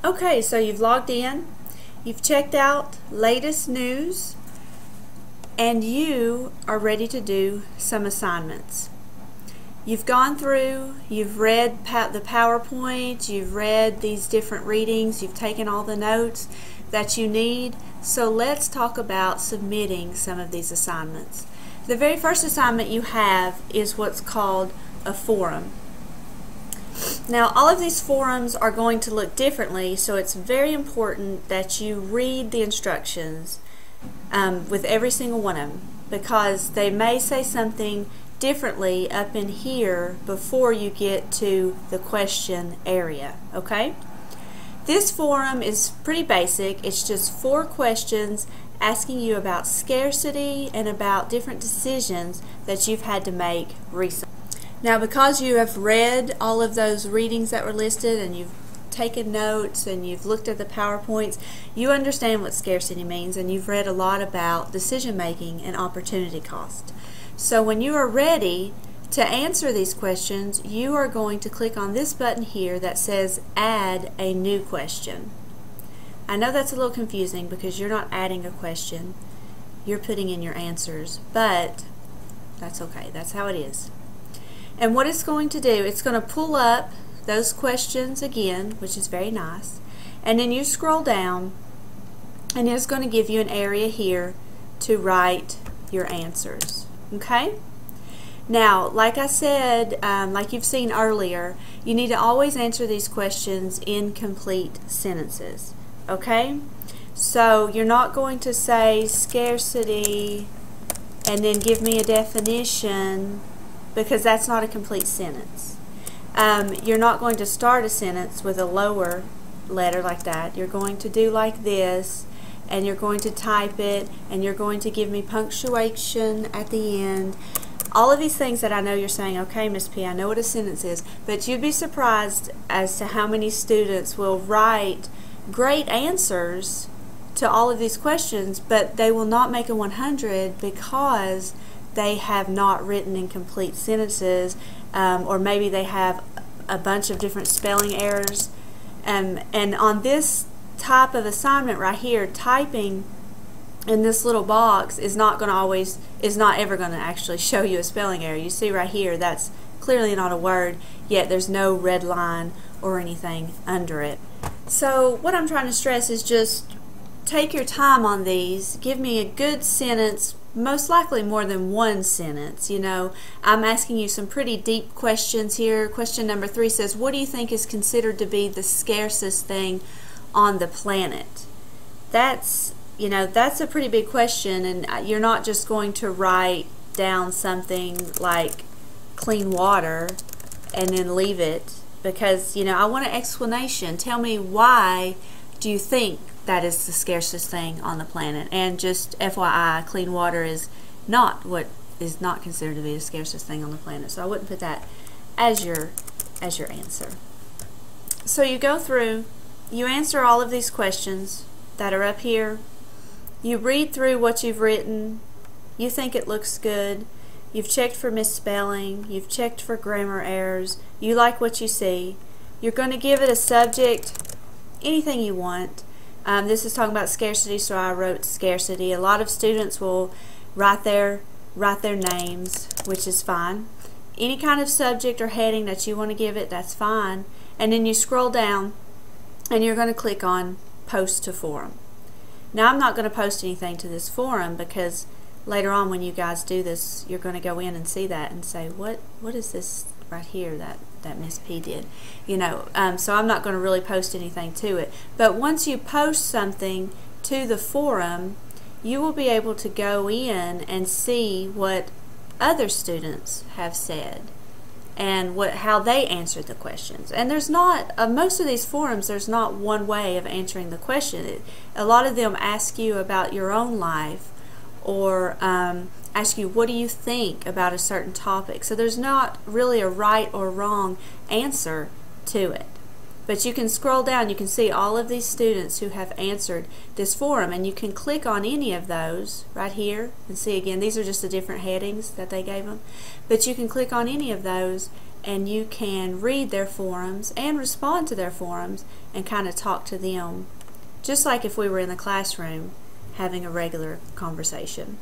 Okay, so you've logged in, you've checked out latest news, and you are ready to do some assignments. You've gone through, you've read the PowerPoint, you've read these different readings, you've taken all the notes that you need, so let's talk about submitting some of these assignments. The very first assignment you have is what's called a forum. Now, all of these forums are going to look differently, so it's very important that you read the instructions with every single one of them, because they may say something differently up in here before you get to the question area, okay? This forum is pretty basic. It's just 4 questions asking you about scarcity and about different decisions that you've had to make recently. Now, because you have read all of those readings that were listed and you've taken notes and you've looked at the PowerPoints, you understand what scarcity means, and you've read a lot about decision making and opportunity cost. So when you are ready to answer these questions, you are going to click on this button here that says Add a New Question. I know that's a little confusing because you're not adding a question, you're putting in your answers, but that's okay, that's how it is. And what it's going to do, it's going to pull up those questions again, which is very nice, and then you scroll down and it's going to give you an area here to write your answers. Okay? Now, like I said, like you've seen earlier, you need to always answer these questions in complete sentences. Okay? So you're not going to say scarcity and then give me a definition, because that's not a complete sentence. You're not going to start a sentence with a lower letter like that. You're going to do like this, and you're going to type it, and you're going to give me punctuation at the end. All of these things that I know you're saying, okay, Miss P, I know what a sentence is, but you'd be surprised as to how many students will write great answers to all of these questions, but they will not make a 100 because they have not written in complete sentences, or maybe they have a bunch of different spelling errors. And on this type of assignment right here, typing in this little box is not ever going to actually show you a spelling error. You see right here, that's clearly not a word, yet there's no red line or anything under it. So what I'm trying to stress is just take your time on these. Give me a good sentence, most likely more than one sentence. You know, I'm asking you some pretty deep questions here. Question number 3 says, what do you think is considered to be the scarcest thing on the planet? That's, you know, that's a pretty big question, and you're not just going to write down something like clean water and then leave it, because, you know, I want an explanation. Tell me, why do you think that is the scarcest thing on the planet? And just FYI, clean water is not considered to be the scarcest thing on the planet, so I wouldn't put that as your answer. So you go through, you answer all of these questions that are up here, you read through what you've written, you think it looks good, you've checked for misspelling, you've checked for grammar errors, you like what you see, you're going to give it a subject, anything you want. This is talking about scarcity, so I wrote scarcity. A lot of students will write their names, which is fine. Any kind of subject or heading that you want to give it, that's fine. And then you scroll down and you're going to click on Post to Forum. Now, I'm not going to post anything to this forum because later on when you guys do this, you're going to go in and see that and say, what is this right here that Miss P did? You know, so I'm not going to really post anything to it. But once you post something to the forum, you will be able to go in and see what other students have said and how they answered the questions. And there's not, most of these forums, there's not one way of answering the question. A lot of them ask you about your own life, or ask you, what do you think about a certain topic? So there's not really a right or wrong answer to it. But you can scroll down, you can see all of these students who have answered this forum, and you can click on any of those right here and see again, these are just the different headings that they gave them. But you can click on any of those and you can read their forums and respond to their forums and kind of talk to them, just like if we were in the classroom having a regular conversation.